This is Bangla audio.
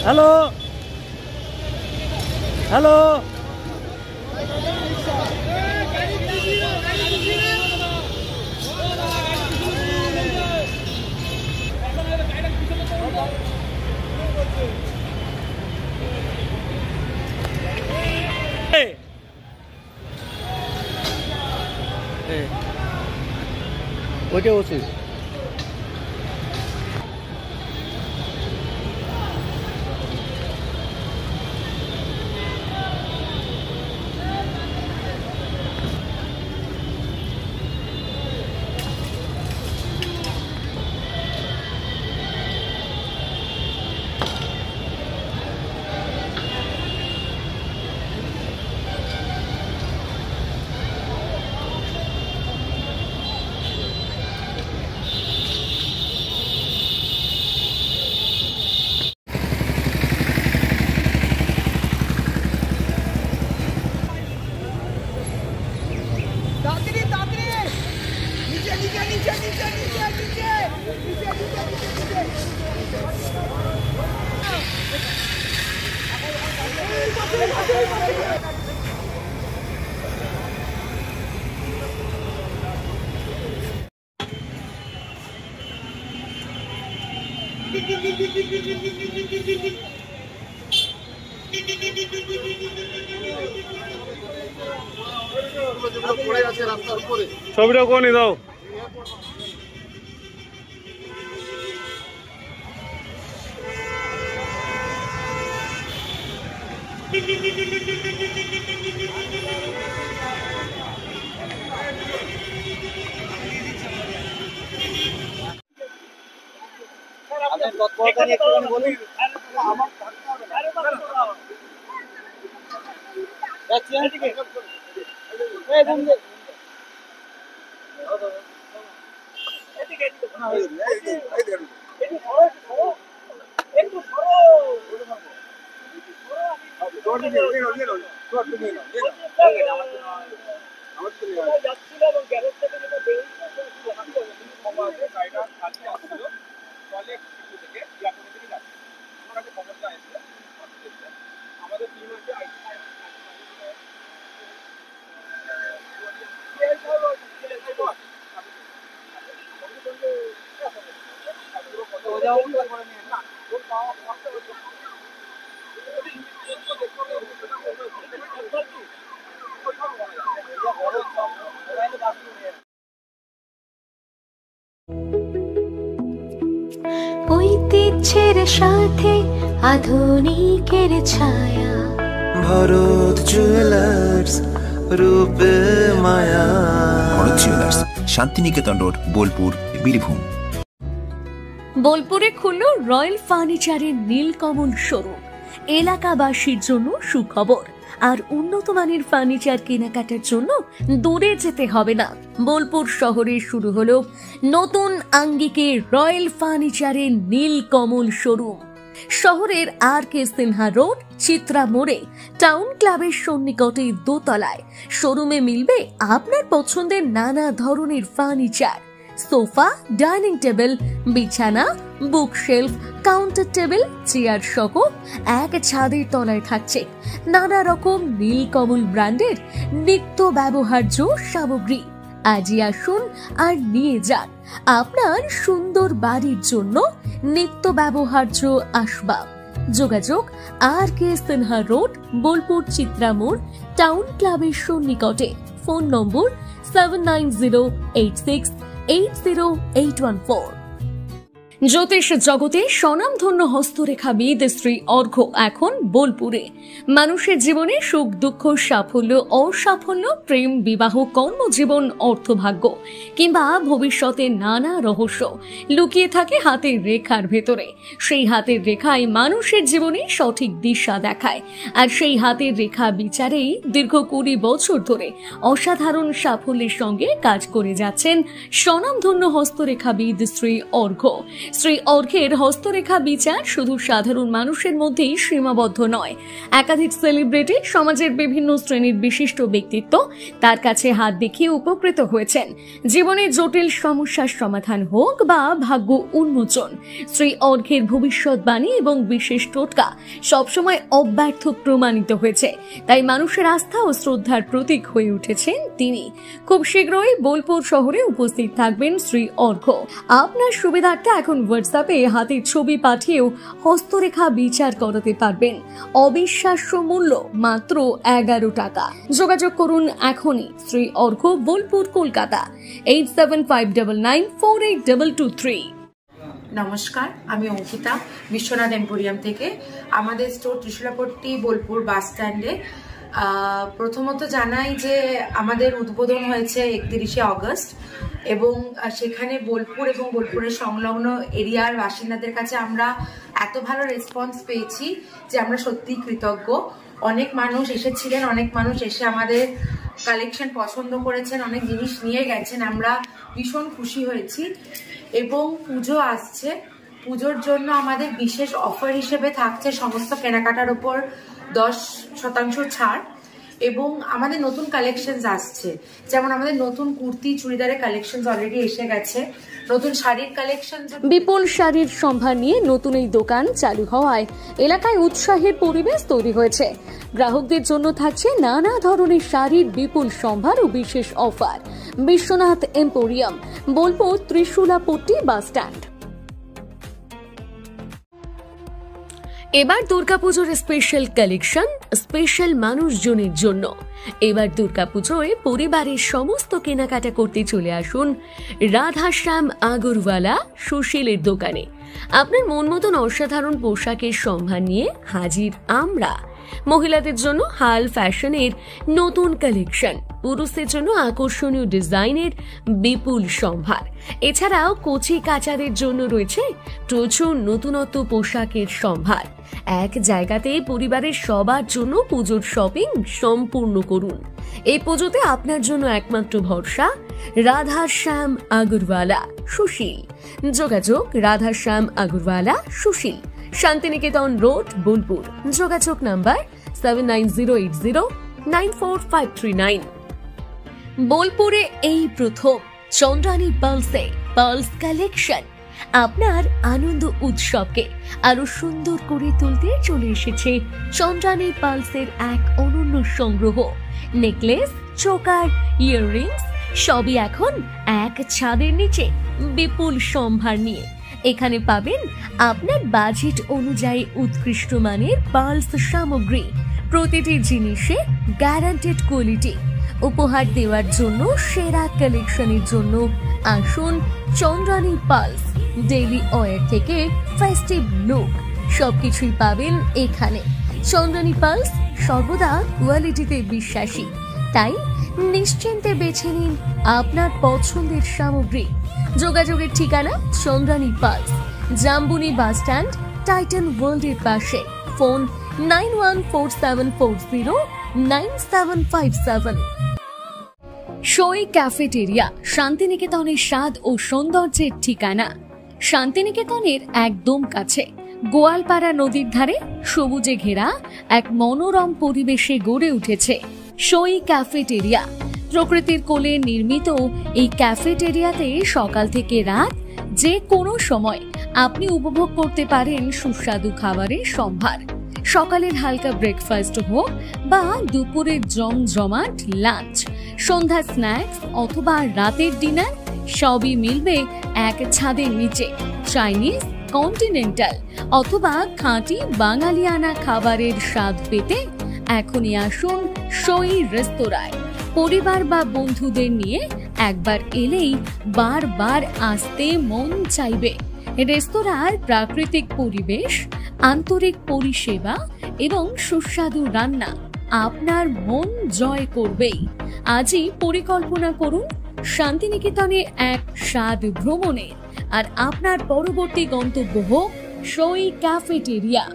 হ্যালো হ্যালো ওইটা উচিত ছবিটা কোন দাও ঐতিহ্যের সাথে আধুনিকের ছায়া ভরত জুয়েলার্স রূপে মায়া। Bharat jewellers, Shantiniketan road, Bolpur, Birbhum. বোলপুরে খুলল রয়্যাল ফার্নিচারের নীলকমল শোরুম। এলাকাবাসীর জন্য সুখবর, আর উন্নত মানের ফার্নিচার কেনাকাটার জন্য দূরে যেতে হবে না। বোলপুর শহরে শুরু হলো নতুন আঙ্গিকে রয়্যাল ফার্নিচারের নীলকমল শোরুম। শহরের আর.কে. সিনহা রোড, চিত্রা মোড়ে, টাউন ক্লাবের সন্নিকটে দোতলায়। শোরুমে মিলবে আপনার পছন্দের নানা ধরনের ফার্নিচার, সোফা, ডাইনিং টেবিল, বিছানা, বুকশেলফ, কাউন্টার টেবিল, চেয়ার সহ এক ছাদের তলায় থাকছে নানা রকম নীলকমল ব্র্যান্ডের নিত্য ব্যবহার্য সামগ্রী। আজই আসুন আর নিয়ে যান আপনার সুন্দর বাড়ির জন্য নিত্য ব্যবহার্য আসবাব। যোগাযোগ আর.কে. সিনহা রোড, বোলপুর, চিত্রা মোড়, টাউন ক্লাবের সন্নিকটে। ফোন নম্বর 7908680814। জ্যোতিষ জগতে স্বনামধন্য হস্তরেখাবিদ শ্রী অর্ঘ্য এখন বোলপুরে। মানুষের জীবনে সুখ, দুঃখ, সাফল্য, অসাফল্য, প্রেম, বিবাহ, কর্মজীবন, অর্থভাগ্য কিংবা ভবিষ্যতে নানা রহস্য লুকিয়ে থাকে হাতের রেখার ভেতরে। সেই হাতের রেখায় মানুষের জীবনে সঠিক দিশা দেখায়, আর সেই হাতের রেখা বিচারেই দীর্ঘ 20 বছর ধরে অসাধারণ সাফল্যের সঙ্গে কাজ করে যাচ্ছেন স্বনামধন্য হস্তরেখাবিদ শ্রী অর্ঘ্য। শ্রী অর্ঘের হস্তরেখা বিচার শুধু সাধারণ মানুষের মধ্যেই সীমাবদ্ধ নয়, একাধিক সেলিব্রিটি, সমাজের বিভিন্ন শ্রেণীর বিশিষ্ট ব্যক্তিত্ব তার কাছে হাত দেখিয়ে উপকৃত হয়েছেন। জীবনে জটিল সমস্যার সমাধান হোক বা ভাগ্য উন্মোচন, শ্রী অর্ঘের ভবিষ্যৎবাণী এবং বিশেষ টোটকা সবসময় অব্যর্থ প্রমাণিত হয়েছে। তাই মানুষের আস্থা ও শ্রদ্ধার প্রতীক হয়ে উঠেছেন তিনি। খুব শীঘ্রই বোলপুর শহরে উপস্থিত থাকবেন শ্রী অর্ঘ। আপনার সুবিধার্থে এখন হোয়াটসঅ্যাপে হাতের ছবি পাঠিয়েও হস্তরেখা বিচার করাতে পারবেন। অবিশ্বাস্য মূল্য মাত্র 11 টাকা। যোগাযোগ করুন এখনই। শ্রী অর্ঘ, বোলপুর, কলকাতা 8759948223। নমস্কার, আমি অঙ্কিতা, বিশ্বনাথ এম্পোরিয়াম থেকে। আমাদের স্টোর ত্রিশূলাপট্টি, বোলপুর বাস স্ট্যান্ডে। প্রথমত জানাই যে আমাদের উদ্বোধন হয়েছে 31শে অগস্ট এবং সেখানে বোলপুর এবং বোলপুরের সংলগ্ন এরিয়ার বাসিন্দাদের কাছে আমরা এত ভালো রেসপন্স পেয়েছি যে আমরা সত্যিই কৃতজ্ঞ। অনেক মানুষ এসেছিলেন, অনেক মানুষ এসে আমাদের কালেকশন পছন্দ করেছেন, অনেক জিনিস নিয়ে গেছেন। আমরা ভীষণ খুশি হয়েছি এবং পুজো আসছে। পুজোর জন্য আমাদের বিশেষ অফার হিসেবে থাকছে সমস্ত কেনাকাটার উপর 10% ছাড় এবং আমাদের নতুন কালেকশনস আসছে। যেমন আমাদের নতুন কুর্তি, চুড়িদারের কালেকশনস অলরেডি এসে গেছে, নতুন শাড়ির কালেকশন। বিপুল শাড়ির সম্ভার নিয়ে নতুন এই দোকান চালু হওয়ায় এলাকায় উৎসাহের পরিবেশ তৈরি হয়েছে। গ্রাহকদের জন্য থাকছে নানা ধরনের শাড়ির বিপুল সম্ভার ও বিশেষ offer. Biswanath emporium, Bolpur, Trishulapatti bus stand. এবার দুর্গাপুজোর স্পেশাল কালেকশন, স্পেশাল মানুষজনের জন্য। এবার দুর্গাপুজোয় পরিবারের সমস্ত কেনাকাটা করতে চলে আসুন রাধাশ্যাম আগরওয়ালা সুশীলের দোকানে। আপনার মন মতন অসাধারণ পোশাকের সম্ভার নিয়ে হাজির আমরা। মহিলাদের জন্য হাল ফ্যাশনের নতুন কালেকশন, পুরুষদের জন্য আকর্ষণীয় ডিজাইনের বিপুল সম্ভার। এছাড়াও কচি কাচাদের জন্য রয়েছে প্রচুর নতুনত্ব পোশাকের সম্ভার। এক জায়গাতে পরিবারের সবার জন্য পুজোর শপিং সম্পূর্ণ করুন। এই পুজোতে আপনার জন্য একমাত্র ভরসা রাধাশ্যাম আগরওয়ালা সুশীল। যোগাযোগ রাধাশ্যাম আগরওয়ালা সুশীল, শান্তিনিকেতন রোড, বোলপুর। যোগাযোগ নাম্বার 7908094539। বোলপুরে এই প্রথম চন্দ্রানী পার্লসে পার্লস কালেকশন আপনার আনন্দ উৎসবকে আরো সুন্দর করে তুলতে চলে এসেছে চন্দ্রানী পার্লসের এক অনন্য সংগ্রহ। নেকলেস, চোকার, ইয়াররিংস সবই এখন এক ছাদের নিচে বিপুল সম্ভার নিয়ে। এখানে পাবেন আপনার বাজেট অনুযায়ী উৎকৃষ্ট মানের পার্লস সামগ্রী, প্রতিটি জিনিসে গ্যারান্টেড কোয়ালিটি। উপহার দেওয়ার জন্য সেরা কালেকশনের জন্য আসুন চন্দ্রানী পার্লস। ডেইলি ওয়্যার থেকে ফেস্টিভ লুক সবকিছুই পাবেন এখানে। চন্দ্রানী পার্লস সর্বদা কোয়ালিটিতে বিশ্বাসী, তাই নিশ্চিন্তে বেছে নিন আপনার পছন্দের সামগ্রী। যোগাযোগের ঠিকানা Chandrani pearls, Jambuni bus stand, Titan ওয়ার্ল্ডের পাশে। ফোন 9147409757। সই ক্যাফেটেরিয়া, শান্তিনিকেতনের স্বাদ ও সৌন্দর্যের ঠিকানা। শান্তিনিকেতনের একদম কাছে গোয়ালপাড়া নদীর ধারে সবুজে ঘেরা এক মনোরম পরিবেশে গড়ে উঠেছে সই ক্যাফেটেরিয়া। প্রকৃতির কোলে নির্মিত এই ক্যাফেটেরিয়াতে সকাল থেকে রাত যে কোনো সময় আপনি উপভোগ করতে পারেন সুস্বাদু খাবারের সম্ভার। সকালের হালকা ব্রেকফাস্ট হোক বা দুপুরের জমজমাট লাঞ্চ, সন্ধ্যা স্ন্যাক্স অথবা রাতের ডিনার, সবই মিলবে এক ছাদের নিচে। চাইনিজ, কন্টিনেন্টাল অথবা খাঁটি বাঙালিয়ানা খাবারের স্বাদ পেতে এখনই আসুন সই রেস্তোরাঁয়। পরিবার বা বন্ধুদের নিয়ে একবার এলেই বারবার আসতে মন চাইবে। রেস্তোরাঁর প্রাকৃতিক পরিবেশ, আন্তরিক পরিষেবা এবং সুস্বাদু রান্না আপনার মন জয় করবেই। আজই পরিকল্পনা করুন শান্তিনিকেতনে এক স্বাদ ভ্রমণের, আর আপনার পরবর্তী গন্তব্য হোক সই ক্যাফেটেরিয়া।